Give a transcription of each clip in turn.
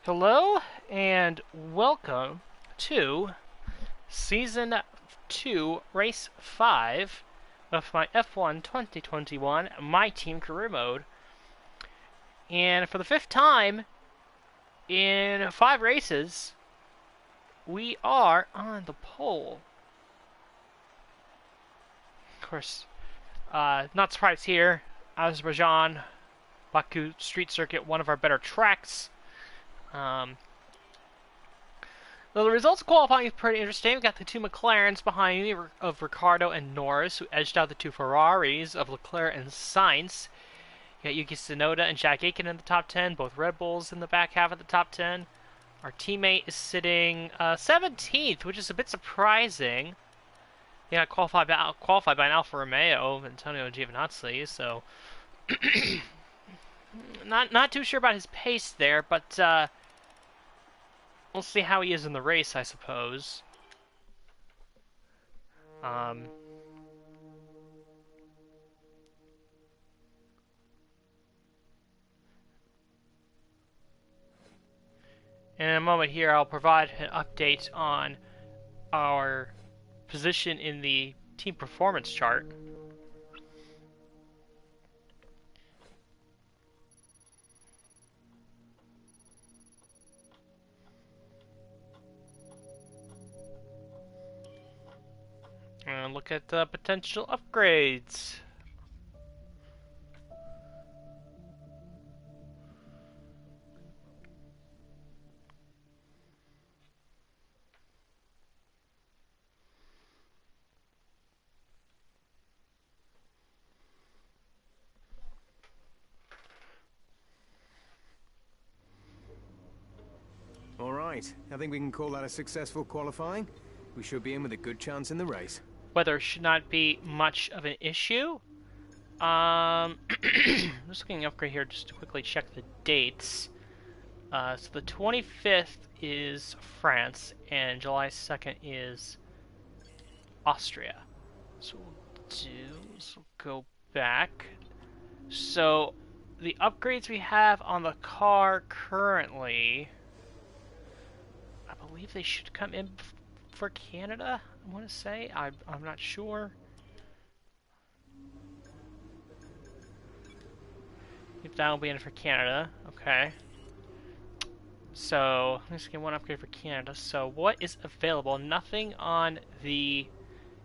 Hello and welcome to Season 2, Race 5 of my F1 2021 My Team Career Mode. And for the fifth time in 5 races, we are on the pole. Of course, not surprised here. Azerbaijan, Baku Street Circuit, one of our better tracks. The results of qualifying is pretty interesting. We've got the two McLarens behind me of Ricciardo and Norris, who edged out the two Ferraris of Leclerc and Sainz. You got Yuki Tsunoda and Jack Aitken in the top 10, both Red Bulls in the back half of the top 10. Our teammate is sitting 17th, which is a bit surprising. He got qualified by an Alfa Romeo of Antonio Giovinazzi, so not too sure about his pace there, but we'll see how he is in the race, I suppose. In a moment here, I'll provide an update on our position in the team performance chart. And look at the potential upgrades. All right, I think we can call that a successful qualifying. We should be in with a good chance in the race. Weather should not be much of an issue. Just looking upgrade here just to quickly check the dates. So the 25th is France, and July 2nd is Austria. So we'll go back. So the upgrades we have on the car currently, I believe they should come in for Canada, I want to say. I'm not sure. If that will be in for Canada, okay. So let's get one upgrade for Canada. So what is available? Nothing on the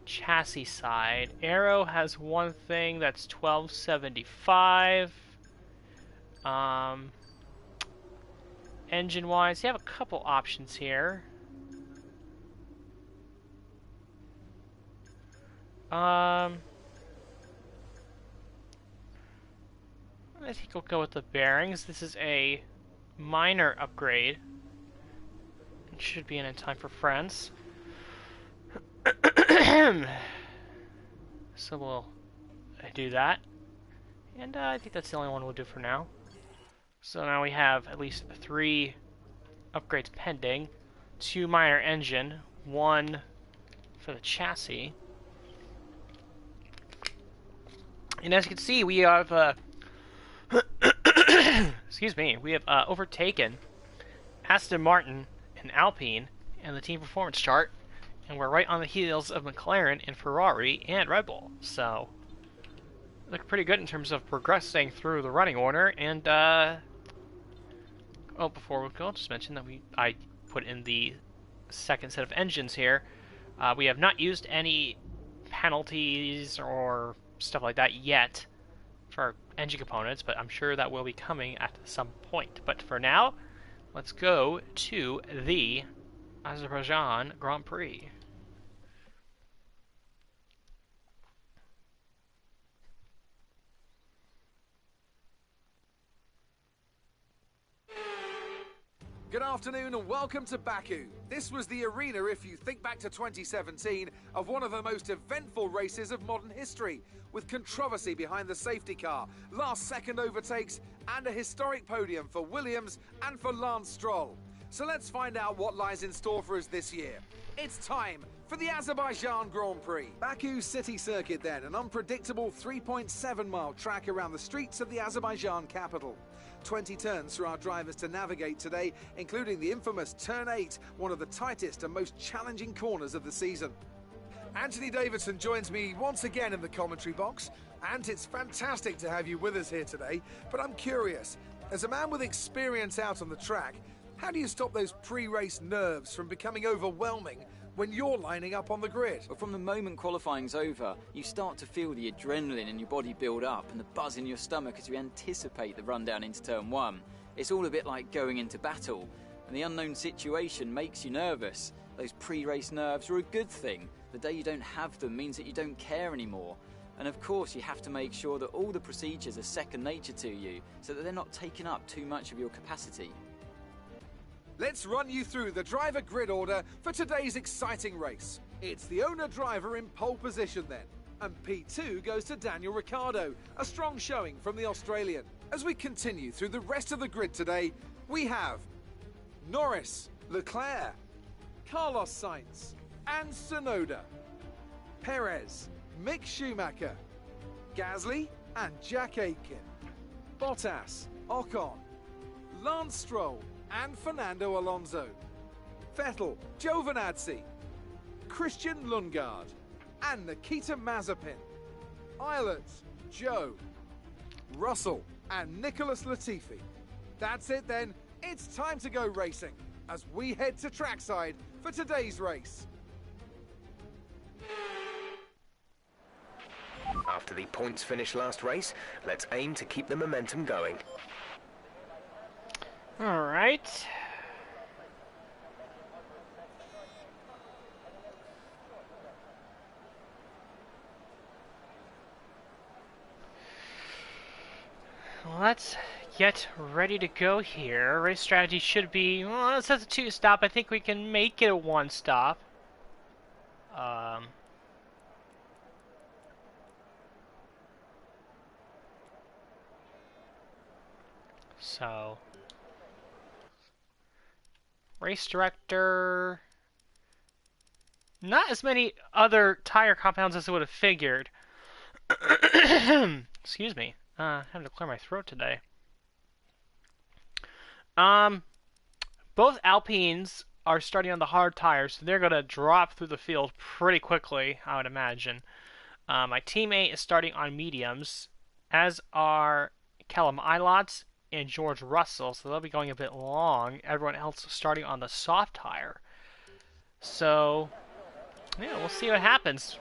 chassis side. Aero has one thing that's $12.75. Engine-wise, you have a couple options here. I think we'll go with the bearings. This is a minor upgrade. It should be in time for France. So we'll do that. And I think that's the only one we'll do for now. So now we have at least 3 upgrades pending. 2 minor engine, 1 for the chassis. And as you can see, we have excuse me, we have overtaken Aston Martin and Alpine in the team performance chart, and we're right on the heels of McLaren and Ferrari and Red Bull. So look pretty good in terms of progressing through the running order. And oh, before we go, I'll just mention that I put in the second set of engines here. We have not used any penalties or stuff like that yet for our engine components, but I'm sure that will be coming at some point. But for now, let's go to the Azerbaijan Grand Prix. Good afternoon and welcome to Baku. This was the arena, if you think back to 2017, of one of the most eventful races of modern history, with controversy behind the safety car, last-second overtakes, and a historic podium for Williams and for Lance Stroll. So let's find out what lies in store for us this year. It's time for the Azerbaijan Grand Prix. Baku City Circuit then, an unpredictable 3.7-mile track around the streets of the Azerbaijan capital. 20 turns for our drivers to navigate today, including the infamous Turn 8, one of the tightest and most challenging corners of the season. Anthony Davidson joins me once again in the commentary box. And it's fantastic to have you with us here today, but I'm curious, as a man with experience out on the track, how do you stop those pre-race nerves from becoming overwhelming when you're lining up on the grid? Well, from the moment qualifying's over, you start to feel the adrenaline in your body build up and the buzz in your stomach as you anticipate the rundown into turn 1. It's all a bit like going into battle, and the unknown situation makes you nervous. Those pre-race nerves are a good thing. The day you don't have them means that you don't care anymore. And of course, you have to make sure that all the procedures are second nature to you, so that they're not taking up too much of your capacity. Let's run you through the driver grid order for today's exciting race. It's the owner-driver in pole position then, and P2 goes to Daniel Ricciardo, a strong showing from the Australian. As we continue through the rest of the grid today, we have Norris, Leclerc, Carlos Sainz, and Tsunoda, Perez, Mick Schumacher, Gasly and Jack Aitken, Bottas, Ocon, Lance Stroll and Fernando Alonso, Vettel, Giovinazzi, Christian Lundgaard and Nikita Mazepin, Eilert, Joe, Russell and Nicholas Latifi. That's it then, it's time to go racing as we head to trackside for today's race. After the points finish last race, let's aim to keep the momentum going. All right. Let's get ready to go here. Race strategy should be, well, it says a 2-stop. I think we can make it a 1-stop. So, race director, not as many other tire compounds as I would have figured. Excuse me, having to clear my throat today. Both Alpines are starting on the hard tires, so they're going to drop through the field pretty quickly, I would imagine. My teammate is starting on mediums, as are Callum Ilott and George Russell, so they'll be going a bit long. Everyone else starting on the soft tire. So, yeah, we'll see what happens.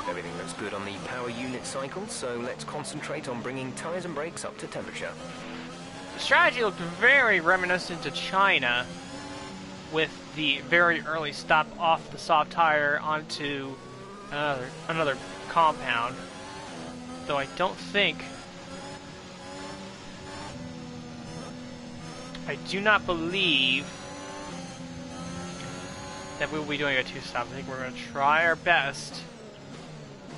Everything looks good on the power unit cycle, so let's concentrate on bringing tyres and brakes up to temperature. The strategy looked very reminiscent to China, with the very early stop off the soft tire onto another compound. Though I don't think... I do not believe that we will be doing a 2-stop. I think we're going to try our best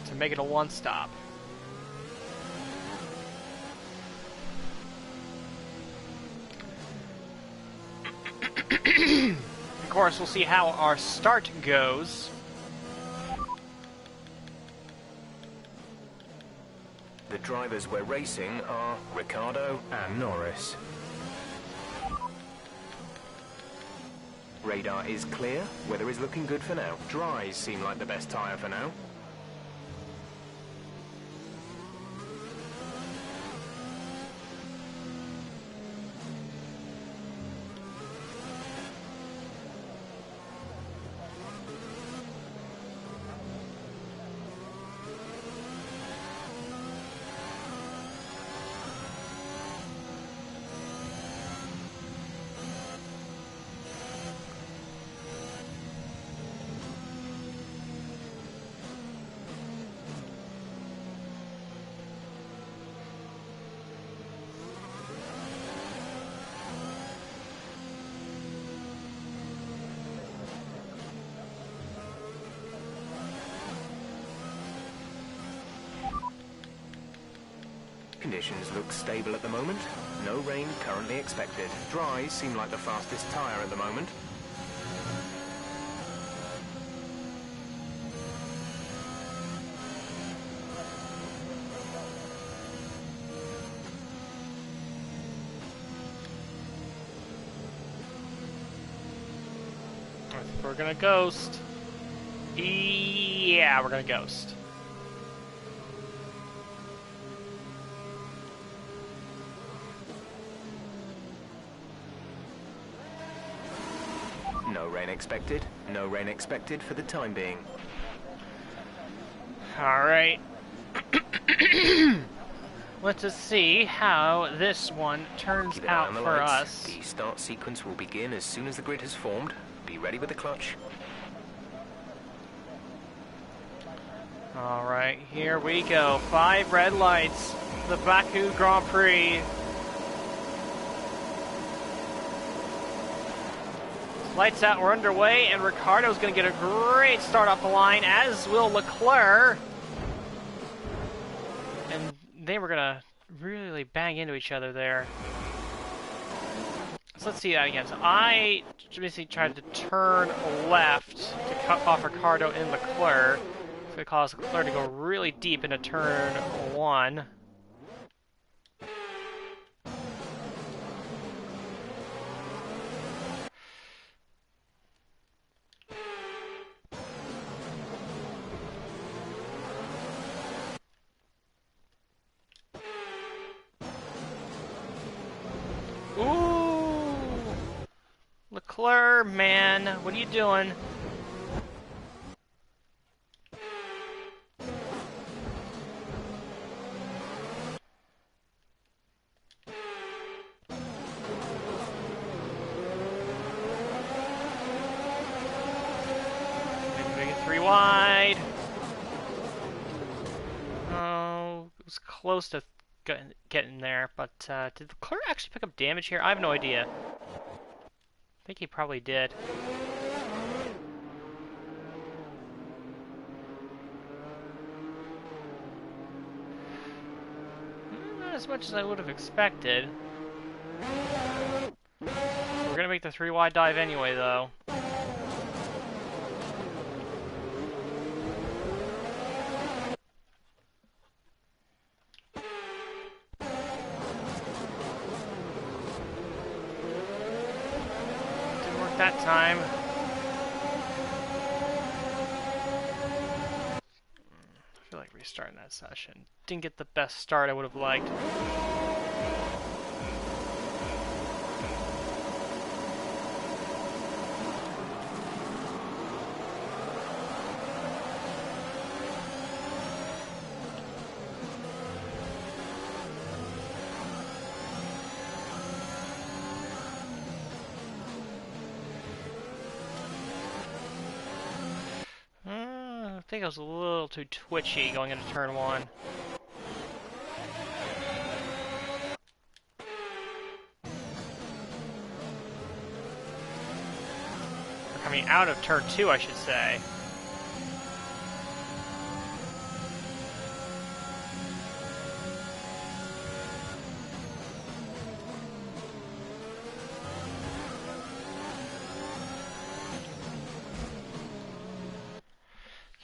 to make it a 1-stop. Of course, we'll see how our start goes. The drivers we're racing are Ricciardo and Norris. Radar is clear, weather is looking good for now. Dries seem like the best tyre for now. Conditions look stable at the moment. No rain currently expected. Dries seem like the fastest tyre at the moment. I think we're gonna ghost. Yeah, we're gonna ghost. No rain expected. No rain expected for the time being. Alright. Let's just see how this one turns Keep an eye out on the for lights. us. The start sequence will begin as soon as the grid has formed. Be ready with the clutch. Alright, here we go. 5 red lights. The Baku Grand Prix. Lights out, we're underway, and Ricciardo's going to get a great start off the line, as will Leclerc. And they were going to really bang into each other there. So let's see that again. So I basically tried to turn left to cut off Ricciardo and Leclerc. It's going to cause Leclerc to go really deep into turn 1. Ooh! Leclerc, man, what are you doing? Maybe 3 wide. Oh, it was close to getting there, but did Leclerc actually pick up damage here? I have no idea. I think he probably did. Not as much as I would have expected. We're gonna make the 3 wide dive anyway, though. That time. I feel like restarting that session. Didn't get the best start I would have liked. I think I was a little too twitchy going into turn 1. Or coming out of turn 2, I should say.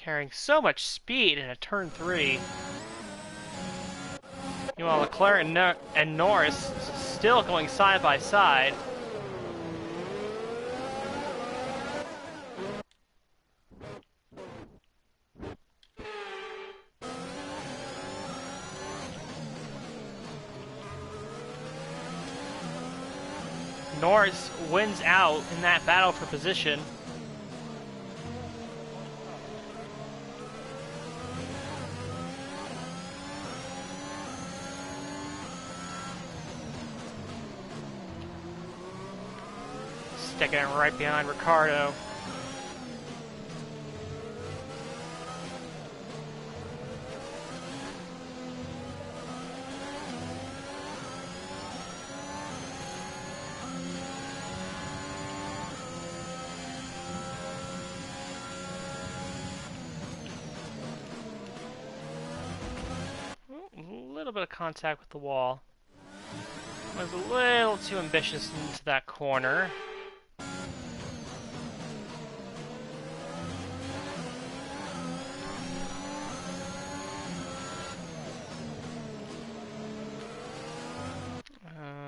Carrying so much speed in a turn 3. Meanwhile, Leclerc and Norris still going side by side. Norris wins out in that battle for position. Sticking it right behind Ricciardo. A little bit of contact with the wall. I was a little too ambitious into that corner.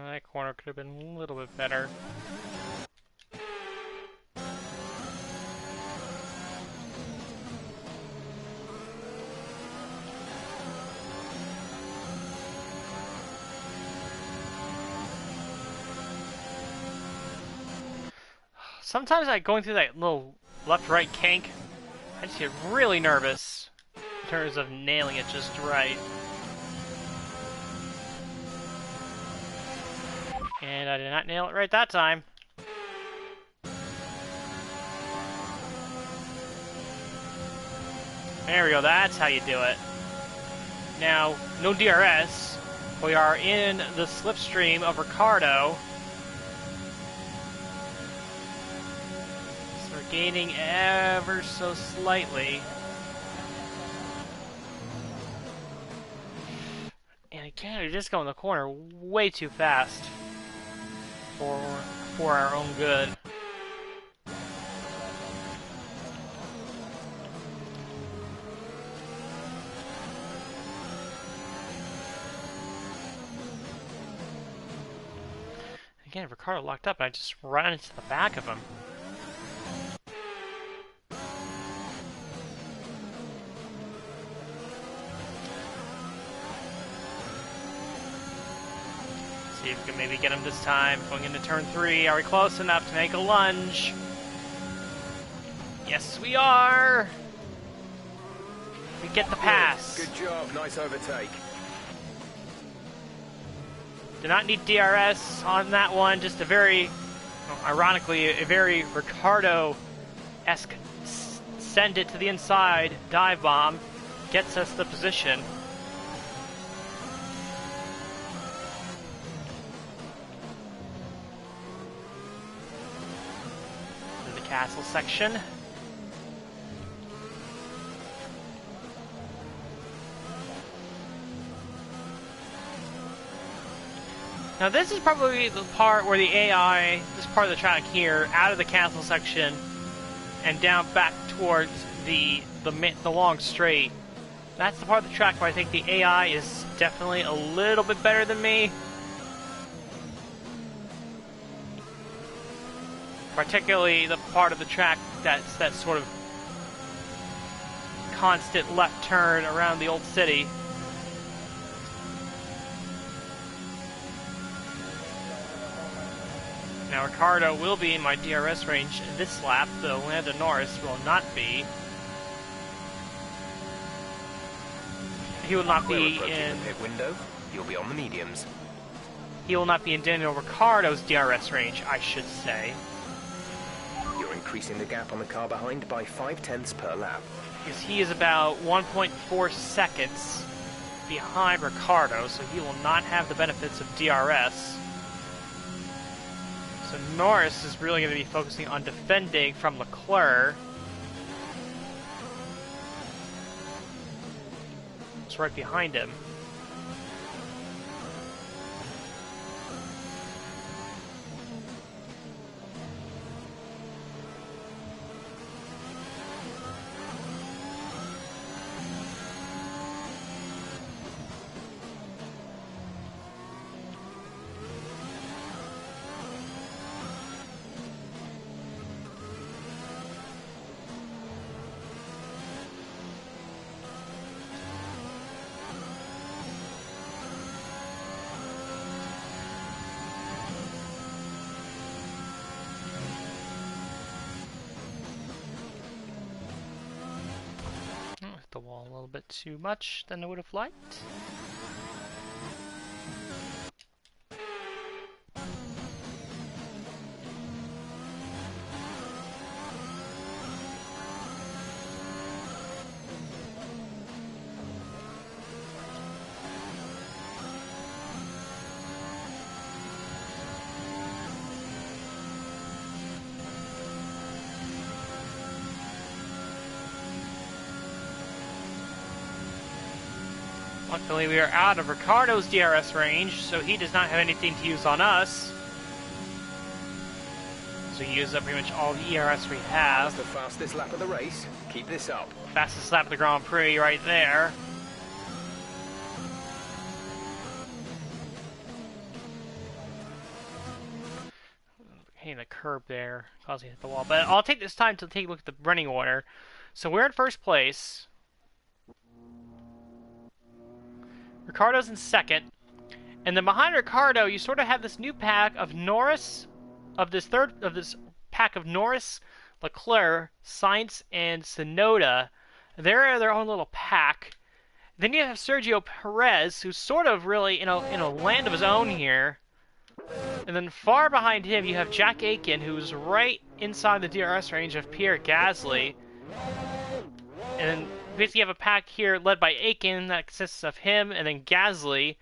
That corner could have been a little bit better. Sometimes going through that little left-right kink, I just get really nervous in terms of nailing it just right. And I did not nail it right that time. There we go, that's how you do it. Now, no DRS. We are in the slipstream of Ricardo. So we're gaining ever so slightly. And again, we're just going the corner way too fast for our own good. Again, Ricardo locked up, and I just ran into the back of him. See if we can maybe get him this time. Going into turn 3, are we close enough to make a lunge? Yes, we are! We get the pass. Good job, nice overtake. Did not need DRS on that one, just a very, ironically, a very Ricardo-esque send it to the inside dive bomb, gets us the position. To the castle section. Now this is probably the part where the AI, this part of the track here, out of the castle section and down back towards the long straight. That's the part of the track where I think the AI is definitely a little bit better than me. Particularly the part of the track that's that sort of constant left turn around the old city. Now Ricardo will be in my DRS range this lap, though Lando Norris will not be. He will not be in the pit window. You'll be on the mediums. He will not be in Daniel Ricciardo's DRS range, I should say. You're increasing the gap on the car behind by 0.5 per lap. Because he is about 1.4 seconds behind Ricciardo, so he will not have the benefits of DRS. So Norris is really going to be focusing on defending from Leclerc. It's right behind him. The wall a little bit too much than I would have liked. Luckily, we are out of Ricardo's DRS range, so he does not have anything to use on us. So he used up pretty much all the ERS we have. That's the fastest lap of the race. Keep this up. Fastest lap of the Grand Prix right there. Hitting the curb there, causing it to hit the wall. But I'll take this time to take a look at the running order. So we're in first place. Ricardo's in second. And then behind Ricardo, you sort of have this new pack of Norris, of this pack of Norris, Leclerc, Sainz, and Tsunoda. They're their own little pack. Then you have Sergio Perez, who's sort of really in a land of his own here. And then far behind him, you have Jack Aitken, who's right inside the DRS range of Pierre Gasly. And then basically you have a pack here led by Aitken that consists of him and then Gasly,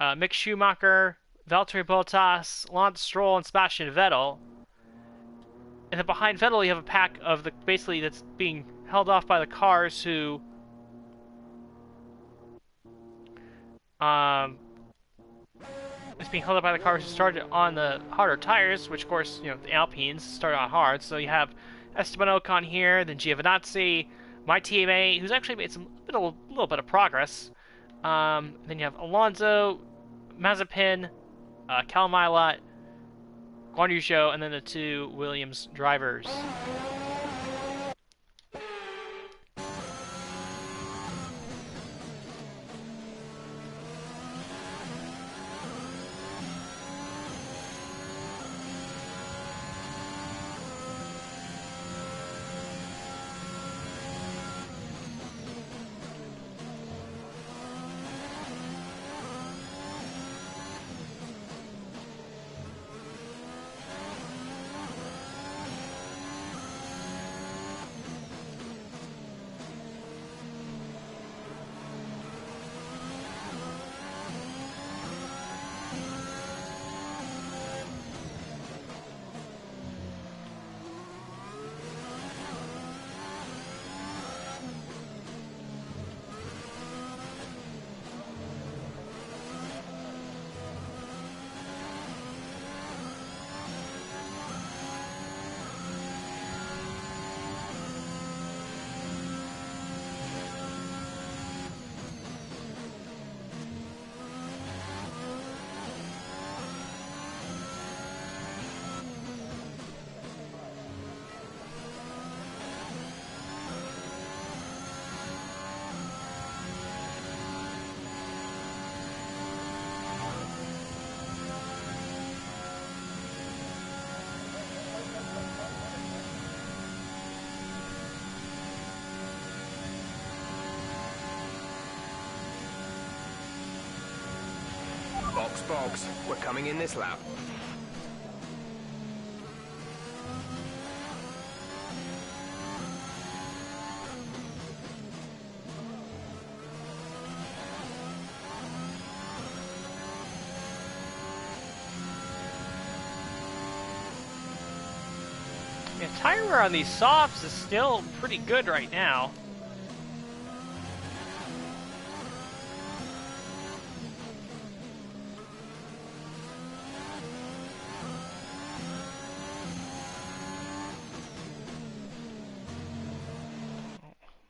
Mick Schumacher, Valtteri Bottas, Lance Stroll, and Sebastian Vettel. And then behind Vettel, you have a pack of basically that's being held off by the cars who it's being held up by the cars who started on the harder tires, which of course, the Alpines started on hard. So you have Esteban Ocon here, then Giovinazzi, my teammate, who's actually made a little bit of progress. Then you have Alonso, Mazepin, Cal Milot, Guan Yu Zhou, and then the two Williams drivers. Box. We're coming in this lap. Yeah, tire wear on these softs is still pretty good right now.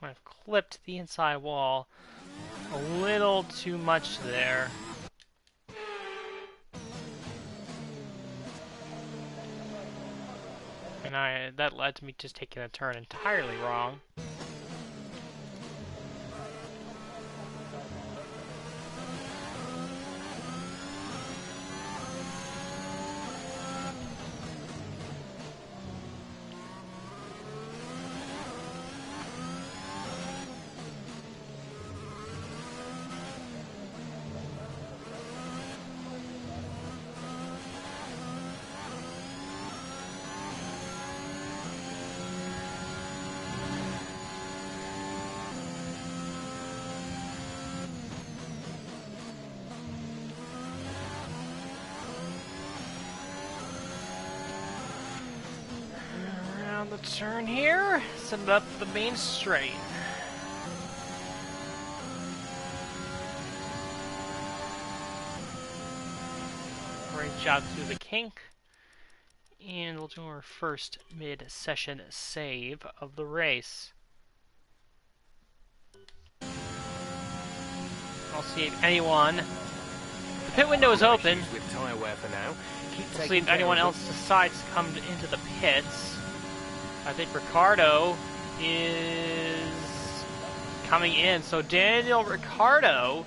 I've clipped the inside wall a little too much there. And that led to me just taking a turn entirely wrong. The turn here, set it up for the main straight. job through the kink. And we'll do our first mid-session save of the race. I'll see if anyone... The pit window is open. With tire wear for now. We'll see if anyone else decides to come into the pits. I think Ricardo is coming in. So Daniel Ricciardo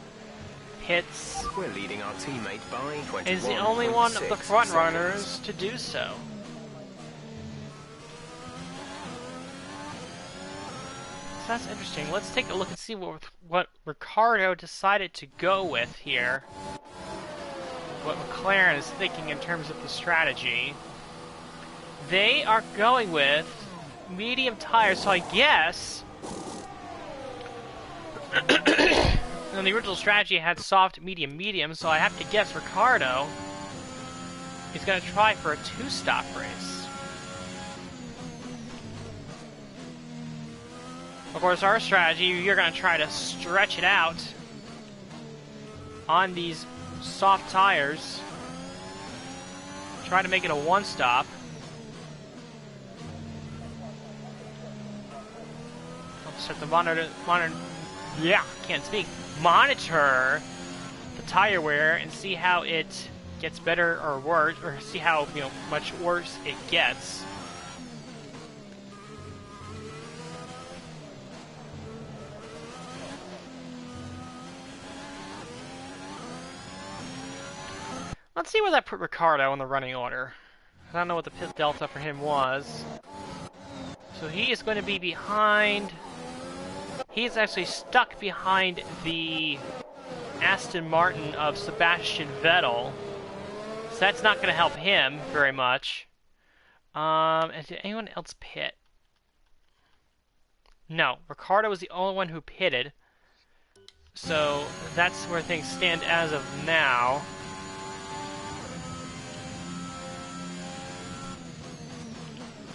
pits. We're leading our teammate by 21. Is the only one of the front runners to do so. So that's interesting. Let's take a look and see what Ricardo decided to go with here. What McLaren is thinking in terms of the strategy. They are going with medium tires, so I guess... and the original strategy had soft, medium, medium, so I have to guess Ricardo is going to try for a two-stop race. Of course, our strategy, you're going to try to stretch it out on these soft tires. Try to make it a one-stop. I'll set the monitor, can't speak. Monitor the tire wear and see how it gets better or worse, or see how much worse it gets. Let's see where that put Ricardo in the running order. I don't know what the pit delta for him was. So he is going to be behind... He's actually stuck behind the Aston Martin of Sebastian Vettel. So that's not going to help him very much. And did anyone else pit? No, Ricardo was the only one who pitted. So that's where things stand as of now.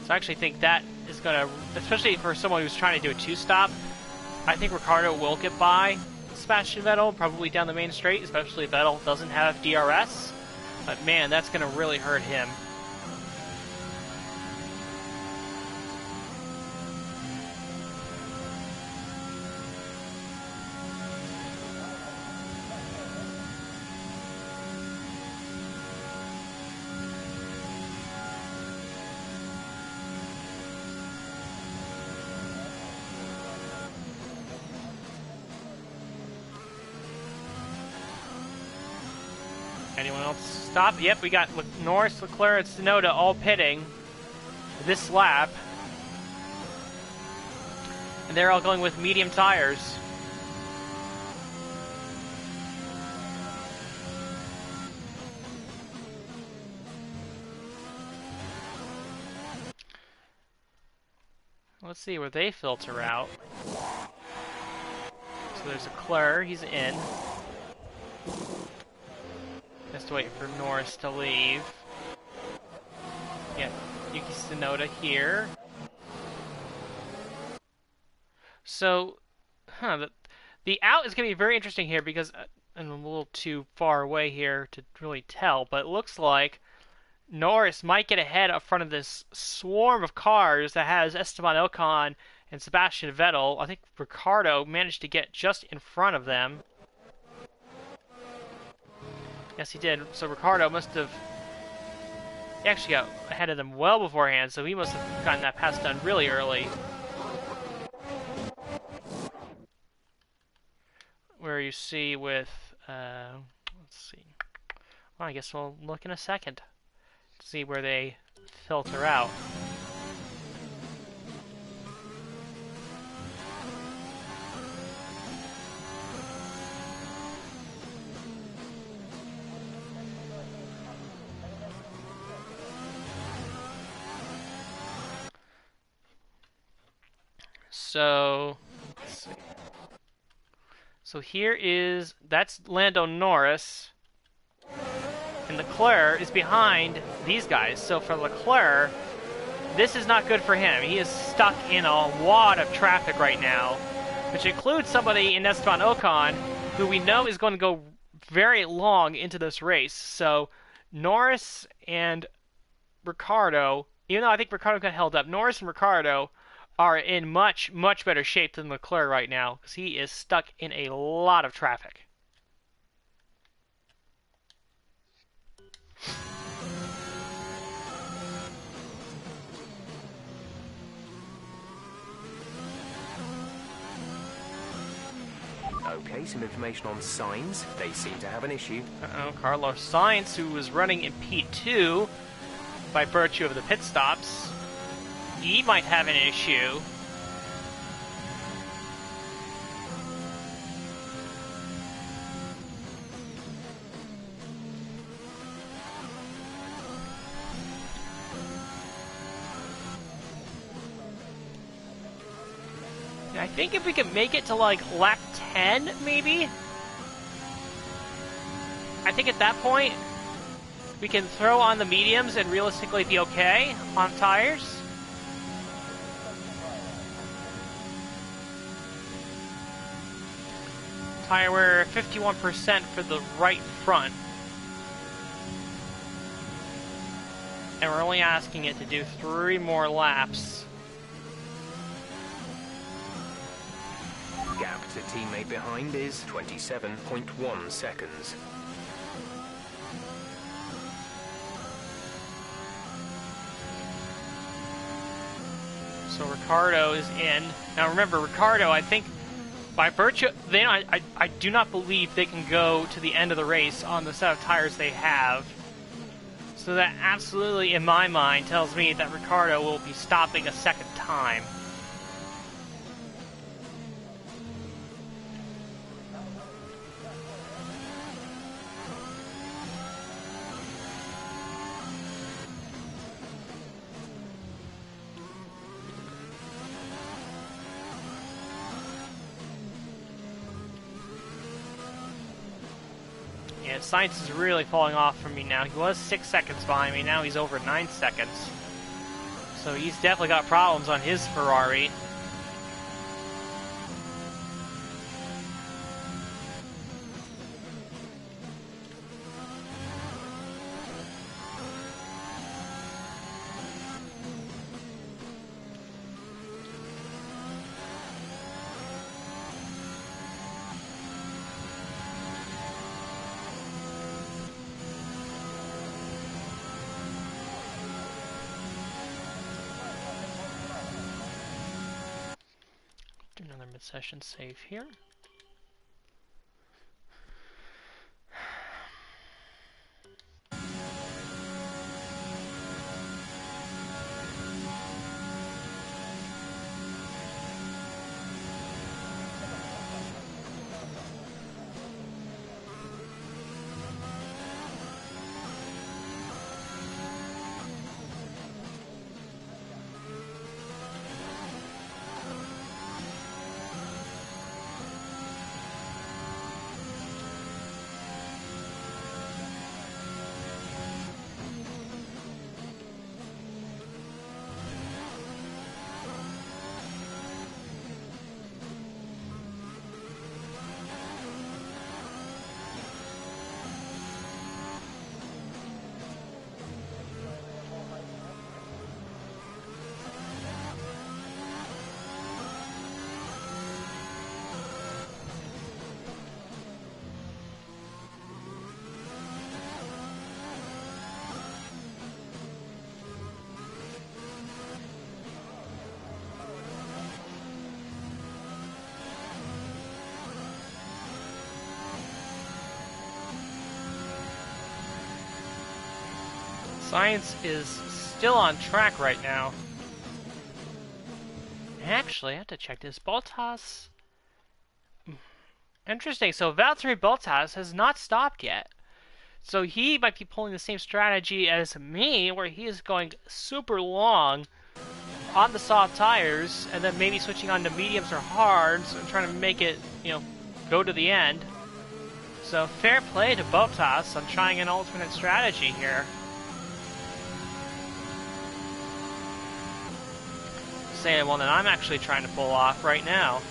So I actually think that is going to, especially for someone who's trying to do a two-stop, I think Ricardo will get by Sebastian Vettel, probably down the main straight, especially if Vettel doesn't have DRS. But man, that's going to really hurt him. Anyone else stop? Yep, we got Norris, Leclerc, and Tsunoda all pitting this lap. And they're all going with medium tires. Let's see where they filter out. So there's Leclerc, he's in. Just wait for Norris to leave. Yeah, Yuki Tsunoda here. So, the out is going to be very interesting here because I'm a little too far away here to really tell, but it looks like Norris might get ahead up front of this swarm of cars that has Esteban Ocon and Sebastian Vettel. I think Ricardo managed to get just in front of them. Yes, he did. So Ricardo must have... He actually got ahead of them well beforehand, so he must have gotten that pass done really early. Where you see with... let's see. Well, I guess we'll look in a second to see where they filter out. So, let's see. So here is, that's Lando Norris, and Leclerc is behind these guys. So for Leclerc, this is not good for him. He is stuck in a wad of traffic right now, which includes somebody in Esteban Ocon, who we know is going to go very long into this race. So Norris and Ricciardo, even though I think Ricciardo got held up, Norris and Ricciardo are in much, much better shape than Leclerc right now, because he is stuck in a lot of traffic. Okay, some information on signs. They seem to have an issue. Uh-oh, Carlos Sainz, who was running in P2 by virtue of the pit stops, he might have an issue. I think if we could make it to like lap 10, maybe? I think at that point, we can throw on the mediums and realistically be okay on tires. Tire wear 51% for the right front. And we're only asking it to do 3 more laps. Gap to teammate behind is 27.1 seconds. So Ricciardo is in. Now remember, Ricciardo, I think, by virtue, I do not believe they can go to the end of the race on the set of tires they have. So that absolutely, in my mind, tells me that Ricciardo will be stopping a second time. Yeah, Sainz is really falling off from me now. He was 6 seconds behind me, now he's over 9 seconds. So he's definitely got problems on his Ferrari. Do another mid-session save here. Sainz is still on track right now. Actually, I have to check this. Bottas... Interesting, so Valtteri Bottas has not stopped yet. So he might be pulling the same strategy as me, where he is going super long on the soft tires, and then maybe switching on to mediums or hards, and trying to make it, go to the end. So fair play to Bottas on trying an alternate strategy here. Saying one that I'm actually trying to pull off right now.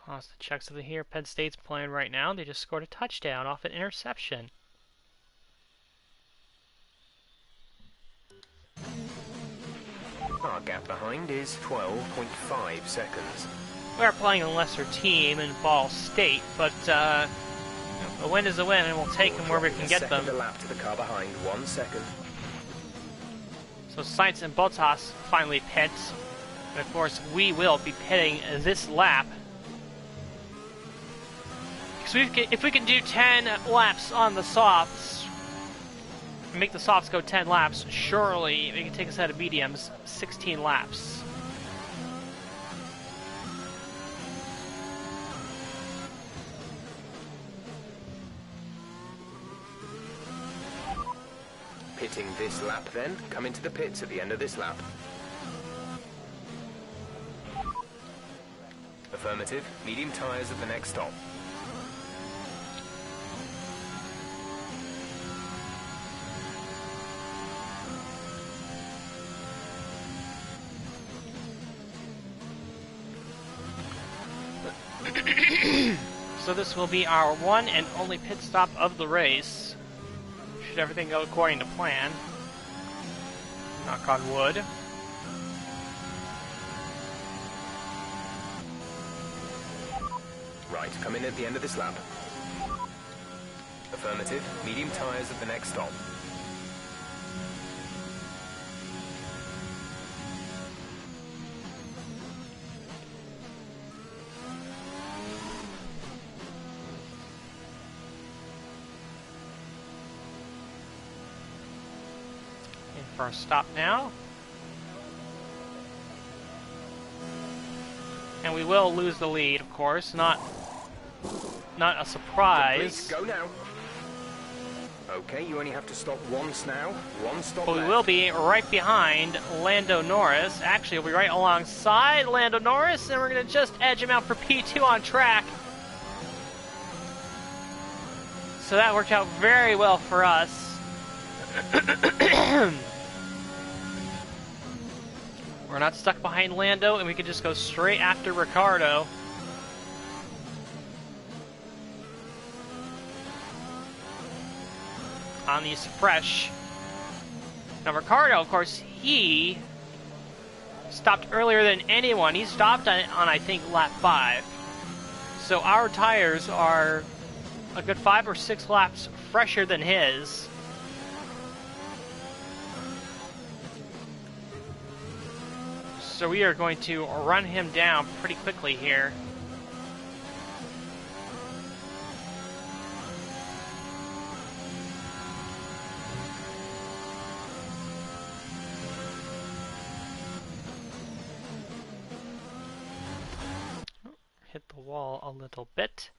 Pause to check something here. Penn State's playing right now. They just scored a touchdown off an interception. Our gap behind is 12.5 seconds. We are playing a lesser team in Ball State, but a win is a win, and we'll take them where we can get them. A lap to the car behind, 1 second. So Sainz and Bottas finally pit. And of course, we will be pitting this lap. Because if we can do 10 laps on the softs, and make the softs go 10 laps, surely we can take us out of mediums 16 laps. Pitting this lap then. Come into the pits at the end of this lap. Affirmative. Medium tyres at the next stop. So this will be our one and only pit stop of the race. Should everything go according to plan. Knock on wood. Right, come in at the end of this lap. Affirmative. Medium tyres at the next stop. In for a stop now. And we will lose the lead, of course. Not a surprise. Go now. Okay, you only have to stop once now. One stop But left. we will be right behind Lando Norris. Actually, we'll be right alongside Lando Norris, and we're going to just edge him out for P2 on track. So that worked out very well for us. We're not stuck behind Lando, and we can just go straight after Ricardo. On these fresh. Now Ricardo, of course, he stopped earlier than anyone. He stopped on I think, lap 5. So our tires are a good 5 or 6 laps fresher than his. So we are going to run him down pretty quickly here. Hit the wall a little bit.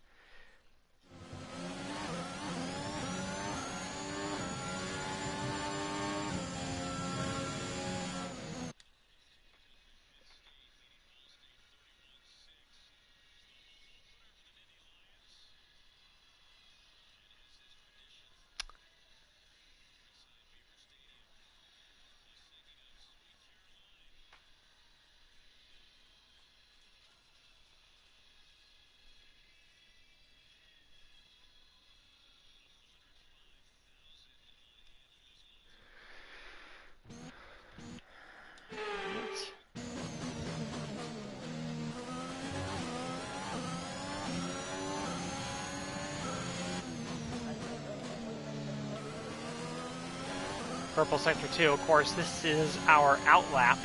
Purple Sector 2, of course, this is our outlap.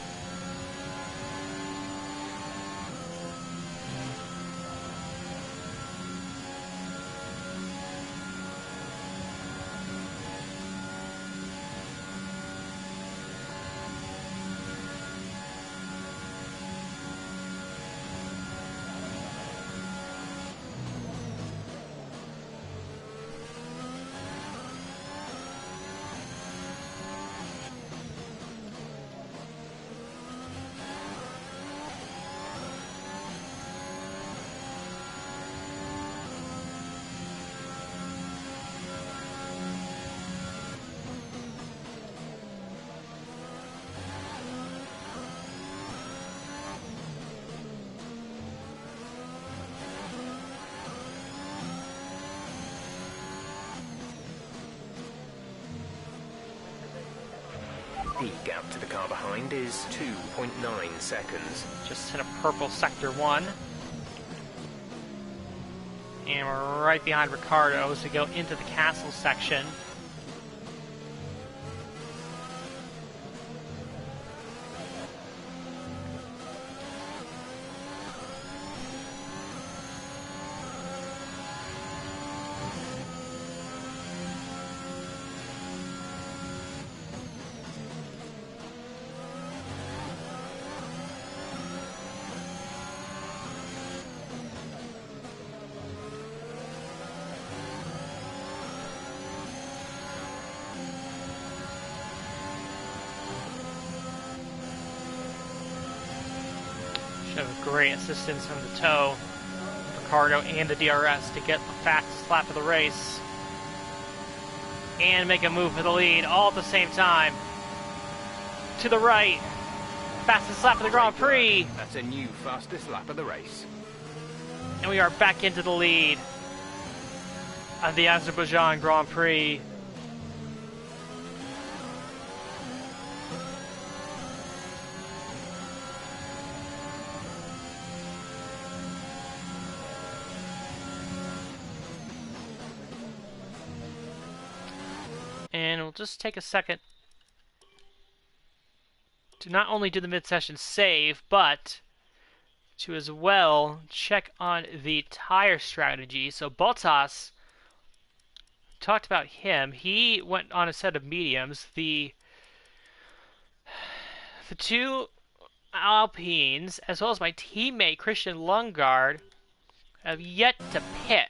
Heat gap to the car behind is 2.9 seconds. Just hit a purple sector 1. And we're right behind Ricardo as we go into the castle section. Have great assistance from the tow, Ricardo and the DRS to get the fastest lap of the race and make a move for the lead all at the same time. To the right, fastest lap of the Grand Prix. That's a new fastest lap of the race. And we are back into the lead of the Azerbaijan Grand Prix. And we'll just take a second to not only do the mid-session save, but to as well check on the tire strategy. So Bottas, talked about him. He went on a set of mediums. The two Alpines, as well as my teammate Christian Lundgaard, have yet to pit.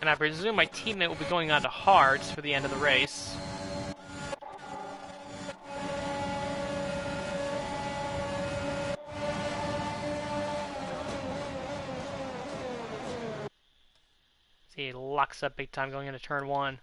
And I presume my teammate will be going on to hards for the end of the race. See, he locks up big time going into turn 1.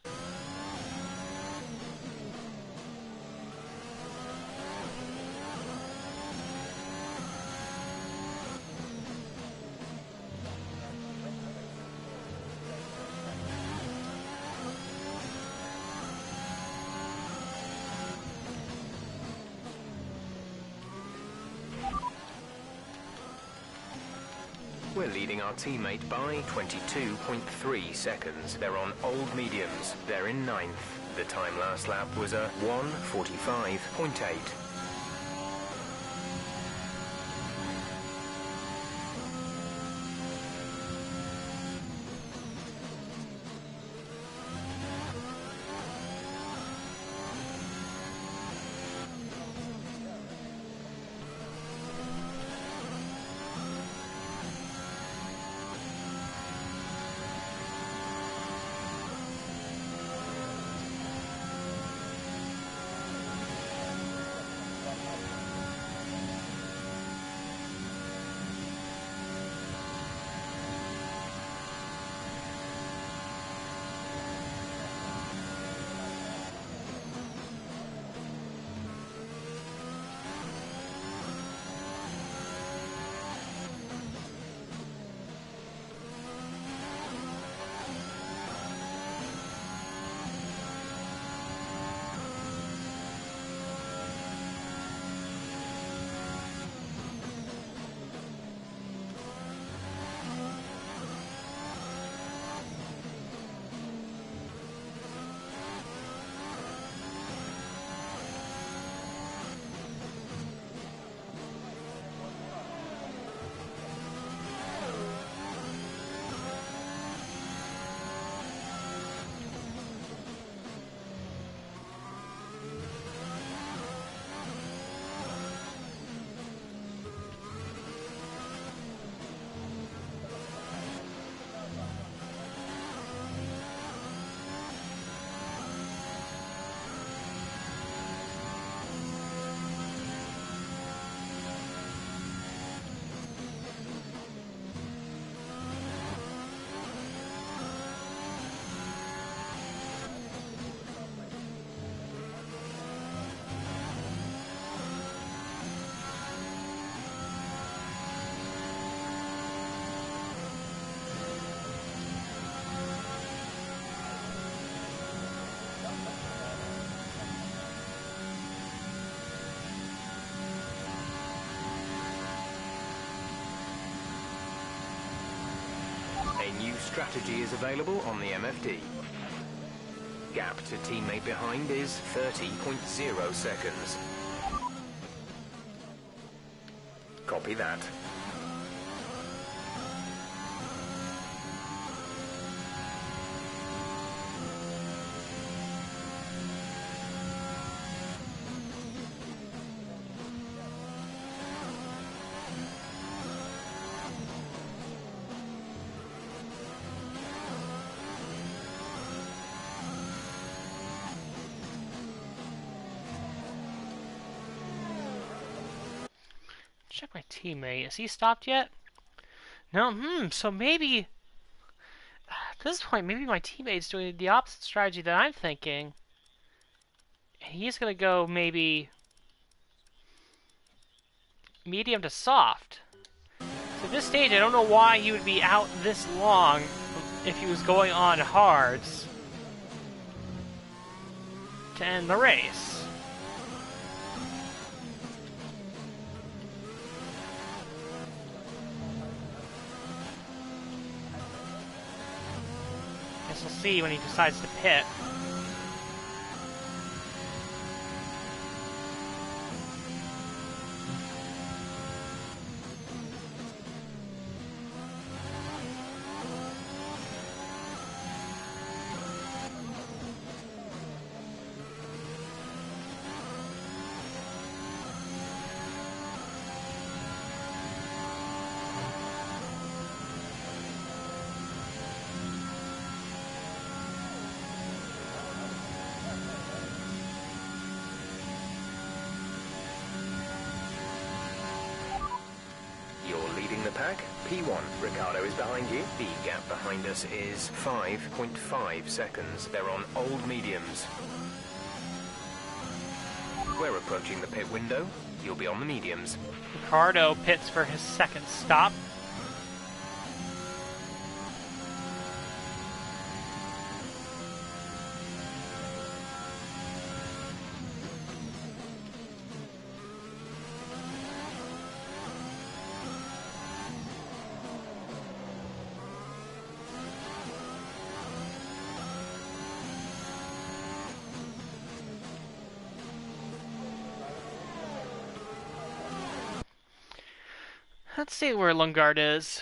We're leading our teammate by 22.3 seconds. They're on old mediums. They're in 9th. The time last lap was a 1:45.8. strategy is available on the MFD. Gap to teammate behind is 30.0 seconds. Copy that. Check my teammate. Is he stopped yet? No, so maybe... At this point, maybe my teammate's doing the opposite strategy that I'm thinking. And he's gonna go maybe... medium to soft. So at this stage, I don't know why he would be out this long if he was going on hards to end the race. Guess we'll see when he decides to pit. The pack, P1. Ricardo is behind you. The gap behind us is 5.5 seconds. They're on old mediums. We're approaching the pit window. You'll be on the mediums. Ricardo pits for his second stop. Let's see where Lungard is.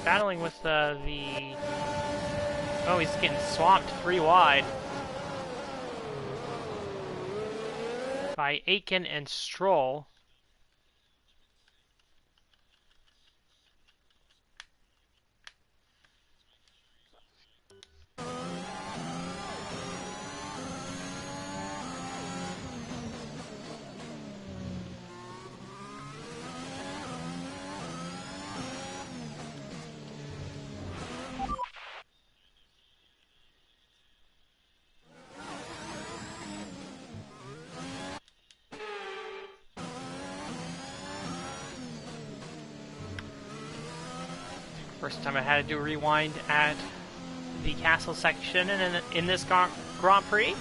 Battling with the... Oh, he's getting swamped 3 wide by Aiken and Stroll. First time I had to do a rewind at the castle section in this Grand Prix.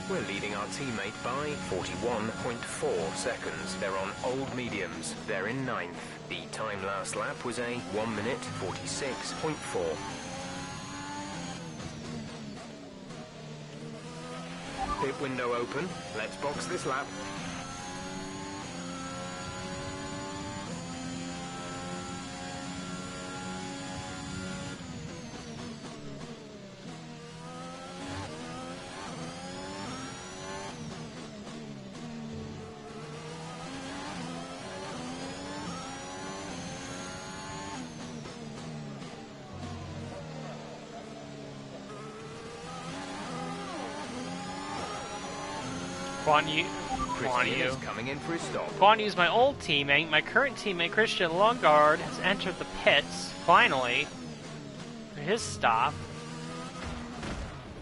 We're leading our teammate by 41.4 seconds. They're on old mediums. They're in 9th. The time last lap was a 1 minute 46.4. Pit window open. Let's box this lap. Coming in for his stop. Guan Yu's my old teammate. My current teammate, Christian Lundgaard, has entered the pits, finally, for his stop.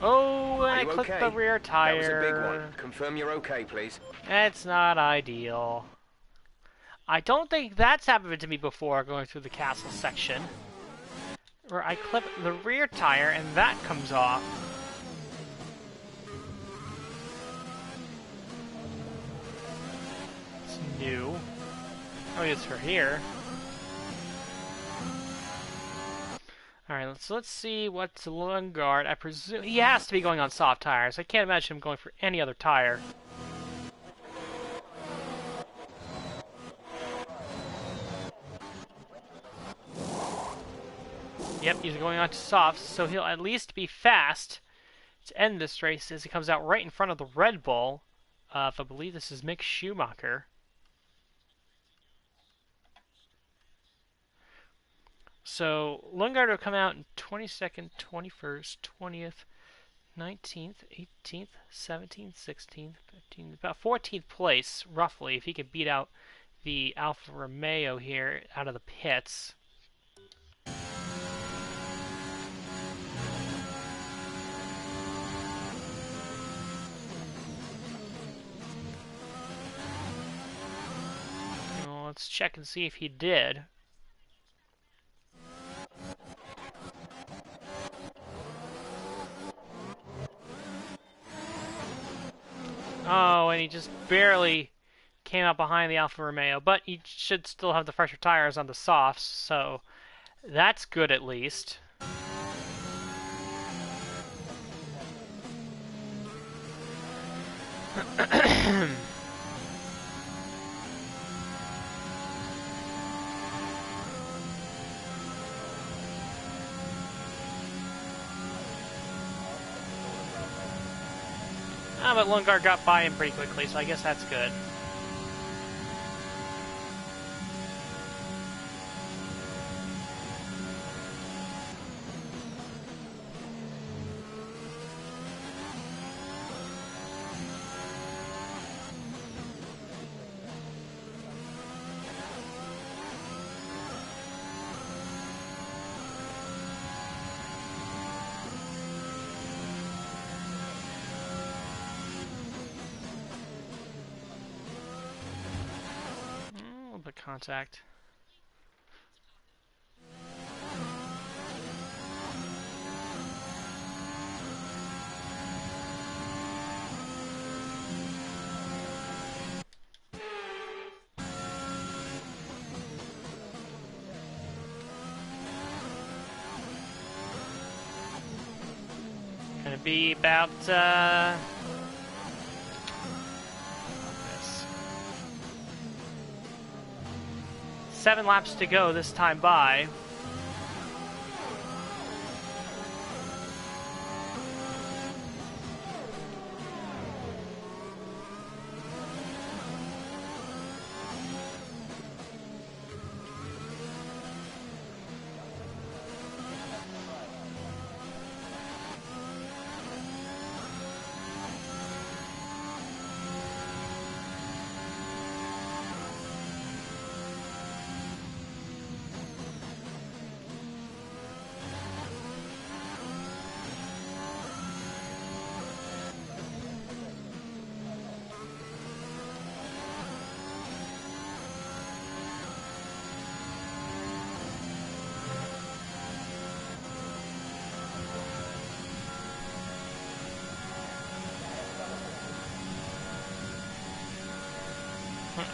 Oh, and I clipped the rear tire. That was a big one. Confirm you're okay, please. It's not ideal. I don't think that's happened to me before, going through the castle section, where I clip the rear tire and that comes off. New. Oh, it's for here. Alright, let's see what's Lundgaard. I presume he has to be going on soft tires. I can't imagine him going for any other tire. Yep, he's going on to softs, so he'll at least be fast to end this race as he comes out right in front of the Red Bull. If I believe this is Mick Schumacher. So, Lundgaard will come out in 22nd, 21st, 20th, 19th, 18th, 17th, 16th, 15th, about 14th place, roughly, if he could beat out the Alfa Romeo here out of the pits. Well, let's check and see if he did. Oh, and he just barely came out behind the Alfa Romeo, but he should still have the fresher tires on the softs, so that's good at least. But Lundgaard got by him pretty quickly, so I guess that's good. Contact. Gonna be about 7 laps to go this time by.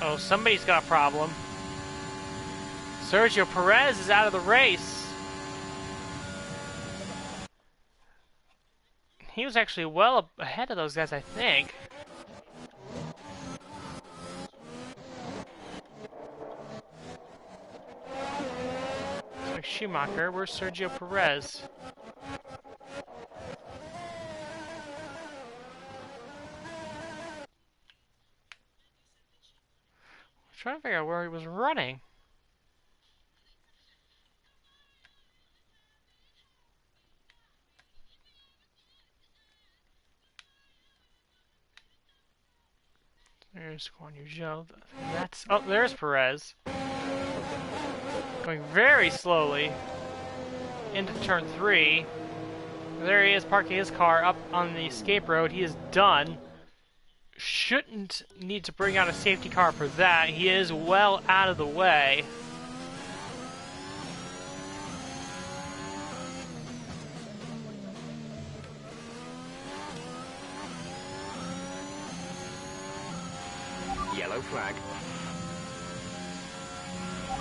Uh-oh, somebody's got a problem. Sergio Perez is out of the race. He was actually well ahead of those guys, I think. Looks like Schumacher. Where's Sergio Perez? I'm trying to figure out where he was running. There's Guan Yu Zhou. That's... Oh, there's Perez. Going very slowly into turn 3. There he is, parking his car up on the escape road. He is done. Shouldn't need to bring out a safety car for that. He is well out of the way. Yellow flag.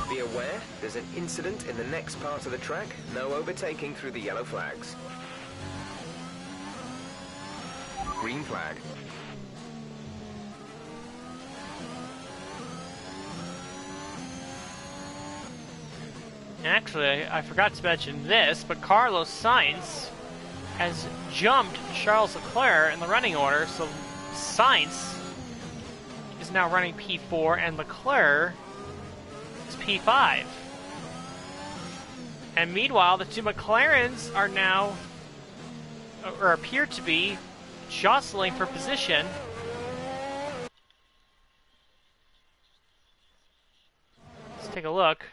Be aware, there's an incident in the next part of the track. No overtaking through the yellow flags. Green flag. Actually, I forgot to mention this, but Carlos Sainz has jumped Charles Leclerc in the running order, so Sainz is now running P4 and Leclerc is P5. And meanwhile, the two McLarens are now, or appear to be, jostling for position. Let's take a look.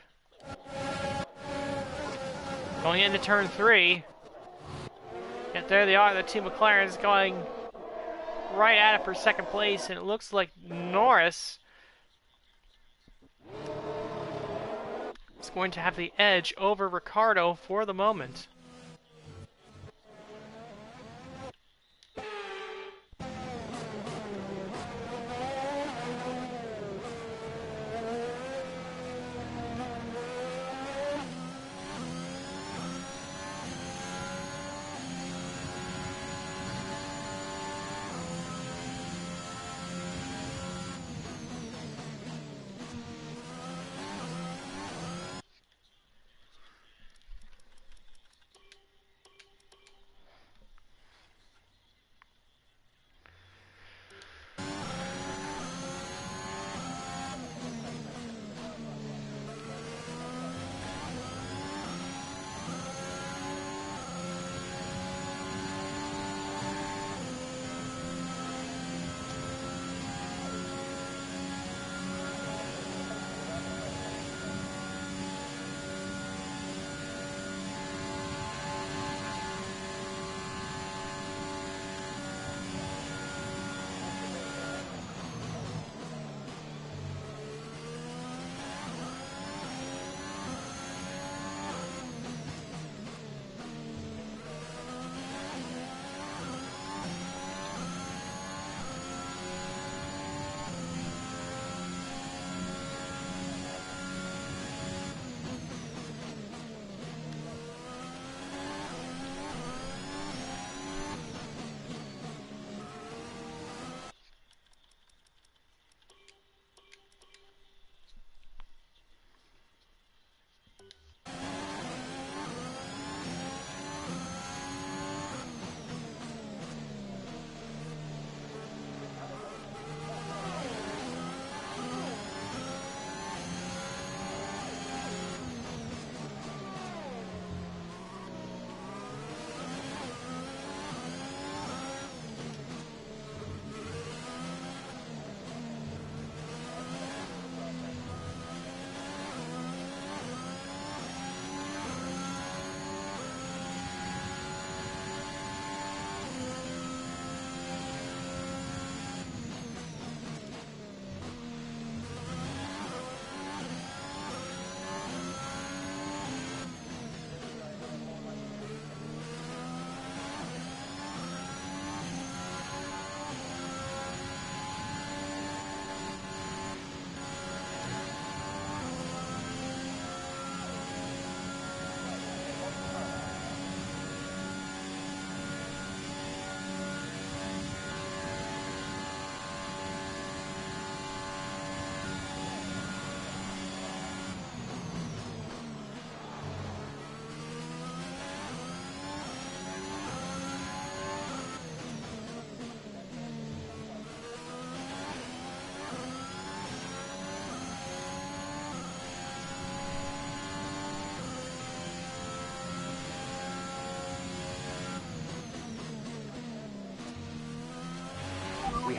Going into turn 3. Yet there they are, the two McLarens going right at it for second place, and it looks like Norris is going to have the edge over Ricciardo for the moment.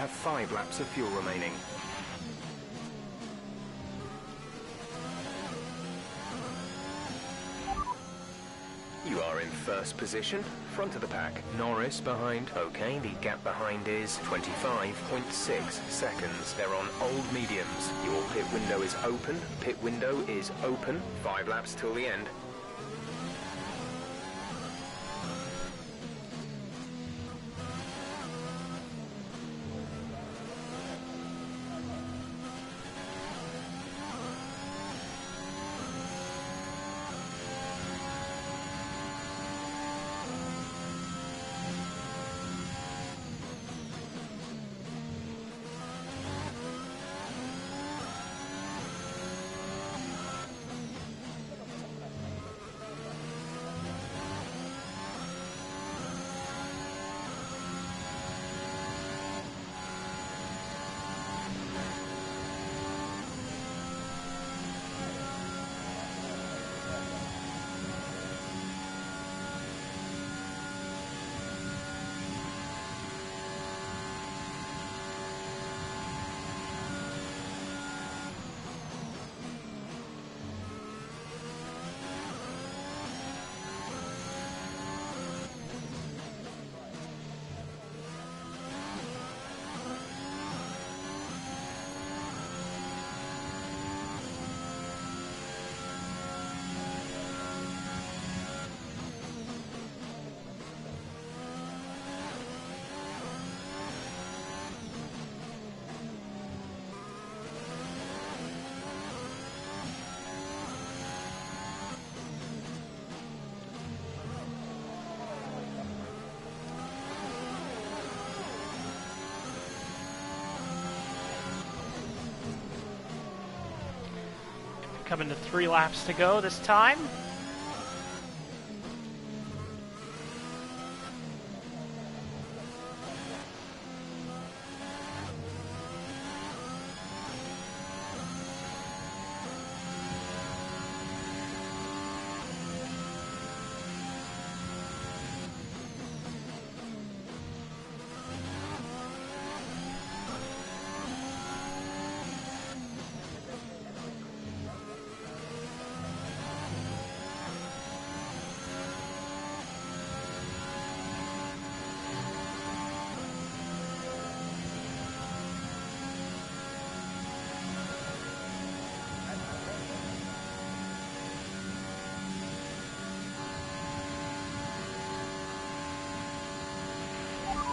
have 5 laps of fuel remaining. You are in first position, front of the pack. Norris behind. Okay, the gap behind is 25.6 seconds. They're on old mediums. Your pit window is open. Pit window is open. 5 laps till the end. Coming to 3 laps to go this time.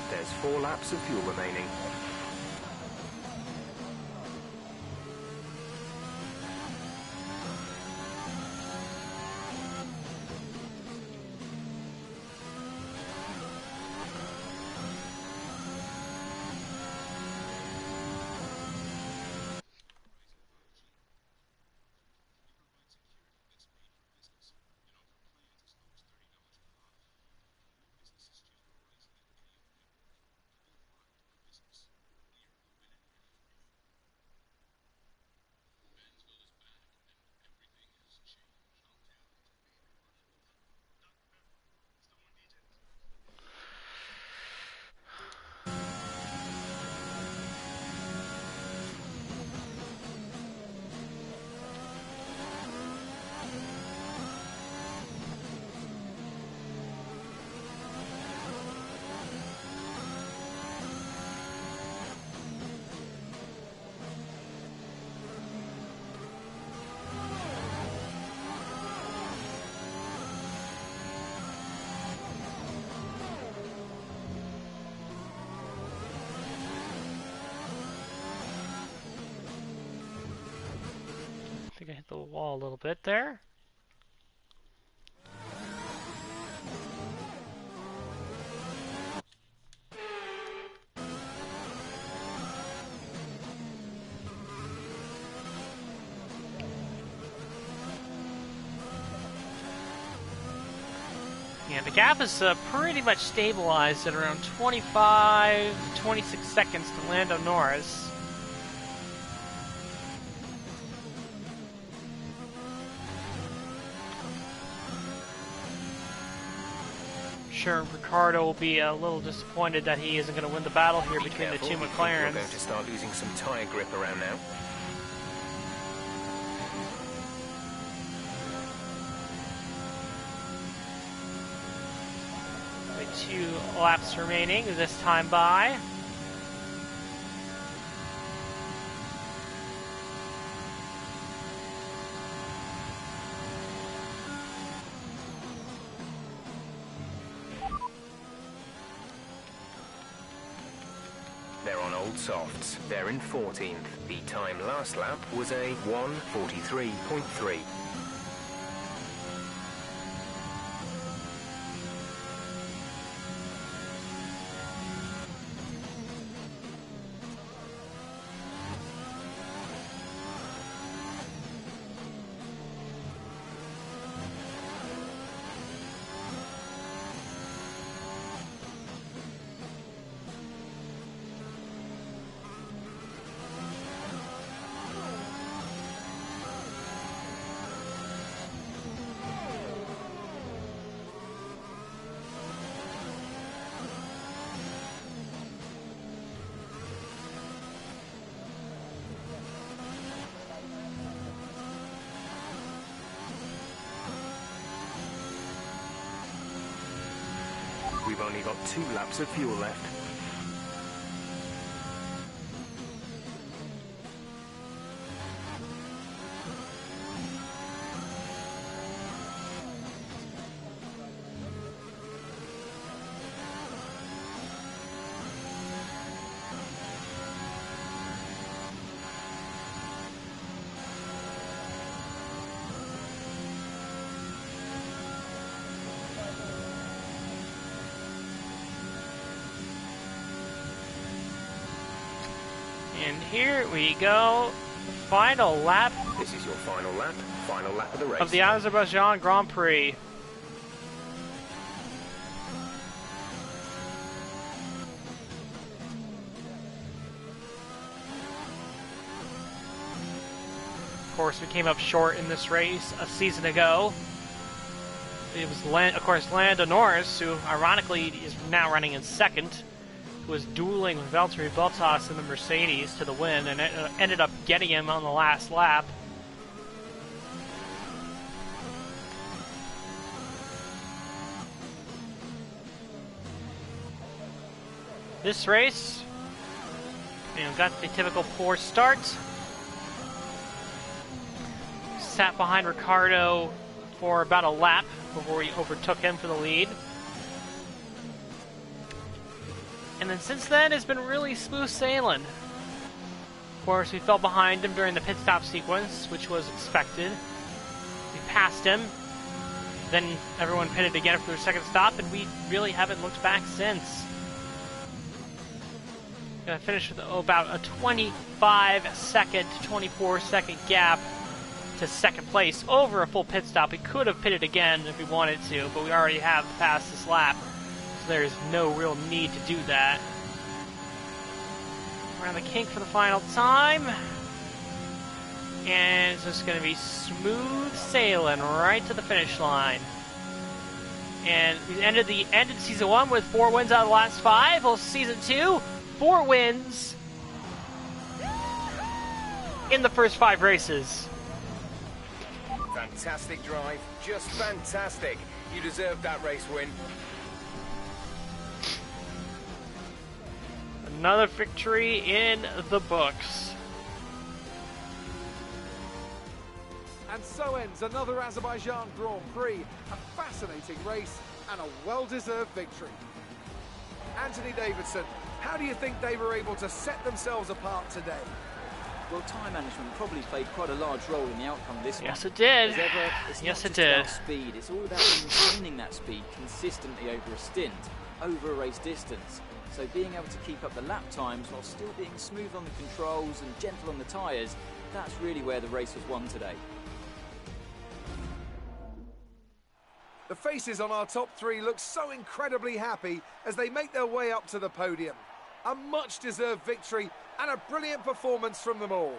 There's 4 laps of fuel remaining. I think I hit the wall a little bit there. Yeah, the gap is pretty much stabilized at around 25, 26 seconds to Lando Norris. sure Ricardo will be a little disappointed that he isn't going to win the battle here between the two McLarens. You're going to start losing some tyre grip around now. With 2 laps remaining this time by. They're on old softs. They're in 14th. The time last lap was a 1:43.3. We've only got 2 laps of fuel left. And here we go, final lap This is your final lap of the race. of the Azerbaijan Grand Prix. Of course, we came up short in this race a season ago. It was, of course, Lando Norris, who ironically is now running in second, was dueling with Valtteri Bottas in the Mercedes to the win, and ended up getting him on the last lap. This race, got the typical poor start. Sat behind Ricardo for about a lap before he overtook him for the lead. And then since then, it's been really smooth sailing. Of course, we fell behind him during the pit stop sequence, which was expected. We passed him. Then everyone pitted again for their second stop, and we really haven't looked back since. Gonna finish with about a 25-second, 24-second gap to second place over a full pit stop. We could have pitted again if we wanted to, but we already have passed this lap. There's no real need to do that. Around the kink for the final time. And it's just going to be smooth sailing right to the finish line. And we ended season 1 with 4 wins out of the last 5. Well, season 2, 4 wins in the first 5 races. Fantastic drive, just fantastic. You deserved that race win. Another victory in the books. And so ends another Azerbaijan Grand Prix, a fascinating race and a well-deserved victory. Anthony Davidson, how do you think they were able to set themselves apart today? Well, time management probably played quite a large role in the outcome of this one. Yes, it did. As ever, it's Yes, not it just did. about speed. It's all about maintaining that speed consistently over a stint, over a race distance. So being able to keep up the lap times while still being smooth on the controls and gentle on the tyres, that's really where the race was won today. The faces on our top 3 look so incredibly happy as they make their way up to the podium. A much-deserved victory and a brilliant performance from them all.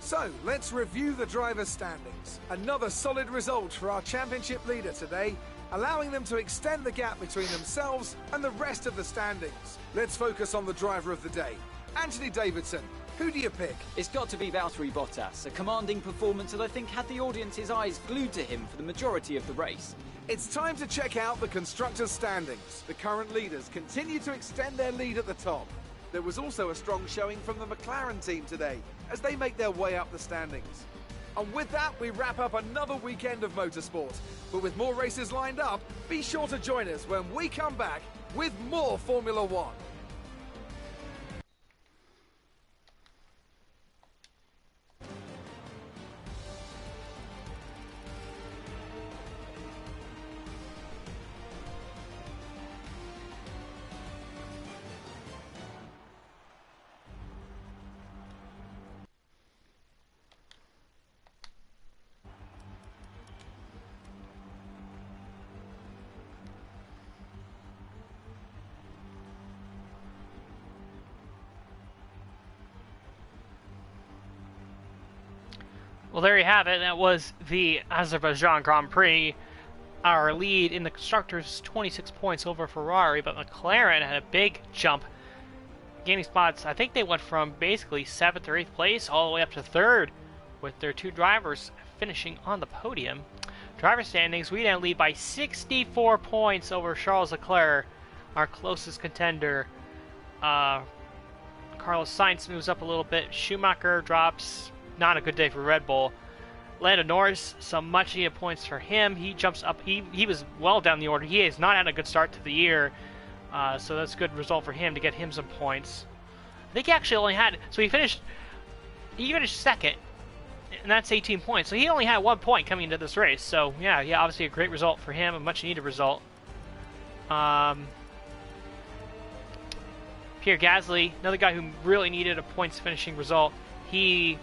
So, let's review the drivers' standings. Another solid result for our championship leader today, allowing them to extend the gap between themselves and the rest of the standings. Let's focus on the driver of the day. Anthony Davidson, who do you pick? It's got to be Valtteri Bottas, a commanding performance that I think had the audience's eyes glued to him for the majority of the race. It's time to check out the constructors' standings. The current leaders continue to extend their lead at the top. There was also a strong showing from the McLaren team today as they make their way up the standings. And with that, we wrap up another weekend of motorsport. But with more races lined up, be sure to join us when we come back with more Formula One. Well, there you have it. That was the Azerbaijan Grand Prix. Our lead in the constructors, 26 points over Ferrari, but McLaren had a big jump, gaining spots. I think they went from basically 7th or 8th place all the way up to 3rd, with their 2 drivers finishing on the podium. Driver standings, we now lead by 64 points over Charles Leclerc, our closest contender. Carlos Sainz moves up a little bit. Schumacher drops. Not a good day for Red Bull. Lando Norris, some much needed points for him. He jumps up. He was well down the order. He has not had a good start to the year, so that's a good result for him to get him some points. I think he actually only had, so he finished 2nd, and that's 18 points. So he only had 1 point coming into this race. So yeah, obviously a great result for him, a much needed result. Pierre Gasly, another guy who really needed a points finishing result. He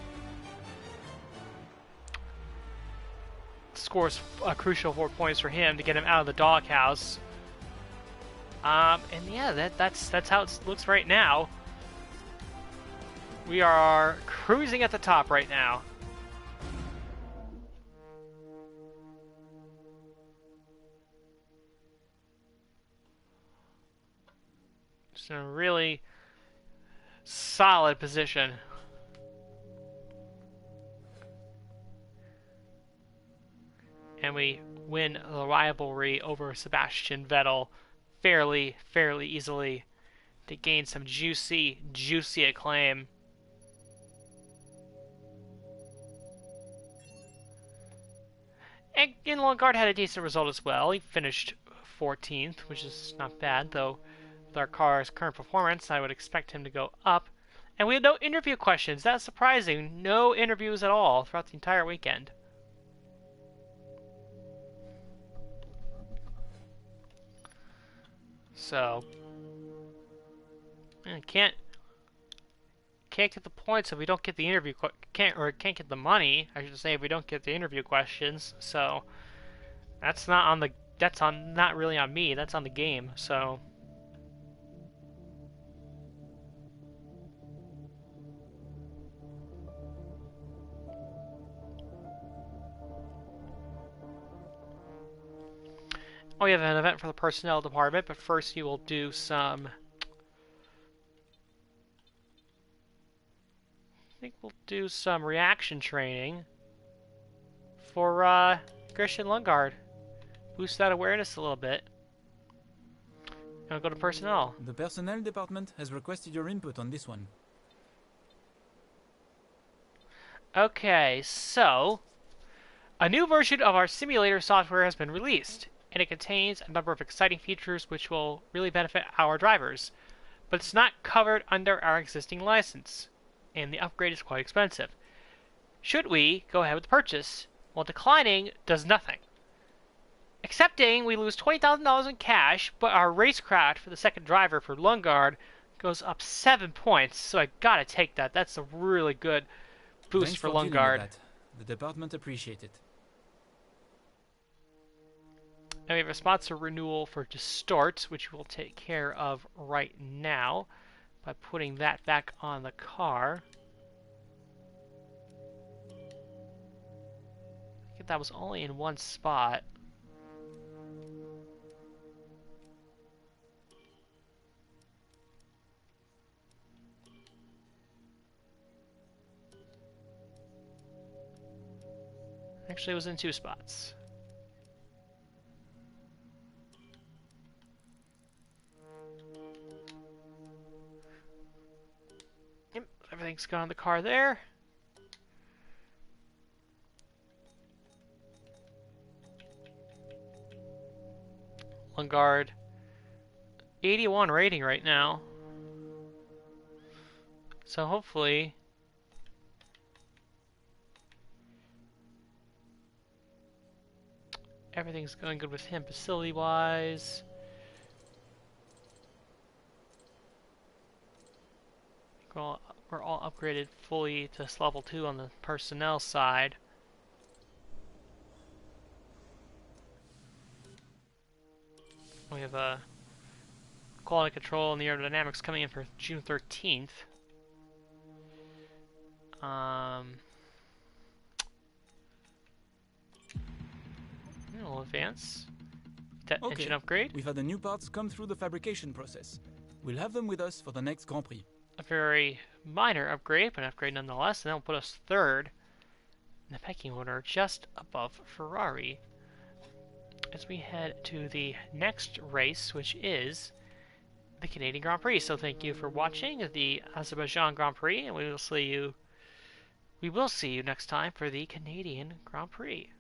scores a crucial 4 points for him to get him out of the doghouse. And yeah, that's how it looks right now. We are cruising at the top right now. Just in a really solid position. And we win the rivalry over Sebastian Vettel fairly easily to gain some juicy acclaim. And Lundgaard had a decent result as well. He finished 14th, which is not bad, though with our car's current performance, I would expect him to go up. And we had no interview questions. That's surprising. No interviews at all throughout the entire weekend. So, can't get the points if we don't get the interview can't get the money. I should say if we don't get the interview questions. So that's not really on me. That's on the game. So. Oh, we have an event for the personnel department, but first you will do some... I think we'll do some reaction training for Christian Lundgaard. Boost that awareness a little bit. And I'll go to personnel. The personnel department has requested your input on this one. Okay, so... a new version of our simulator software has been released, and it contains a number of exciting features which will really benefit our drivers. But it's not covered under our existing license, and the upgrade is quite expensive. Should we go ahead with the purchase? Well, declining does nothing. Accepting, we lose $20,000 in cash, but our racecraft for the second driver for Lundgaard goes up 7 points, so I gotta take that. That's a really good boost Thanks for dealing with Lundgaard. that. The department appreciates it. And we have a sponsor renewal for Distort, which we'll take care of right now by putting that back on the car. that that was only in one spot. Actually, it was in 2 spots. Yep, everything's gone in the car there. Lungard, 81 rating right now. So hopefully everything's going good with him facility-wise. We're all upgraded fully to level 2 on the personnel side. We have quality control and the aerodynamics coming in for June 13th. We'll advance. That engine upgrade. We've had the new parts come through the fabrication process. We'll have them with us for the next Grand Prix. A very minor upgrade, but an upgrade nonetheless, and that'll put us 3rd in the pecking order, just above Ferrari. As we head to the next race, which is the Canadian Grand Prix. So thank you for watching the Azerbaijan Grand Prix, and we will see you next time for the Canadian Grand Prix.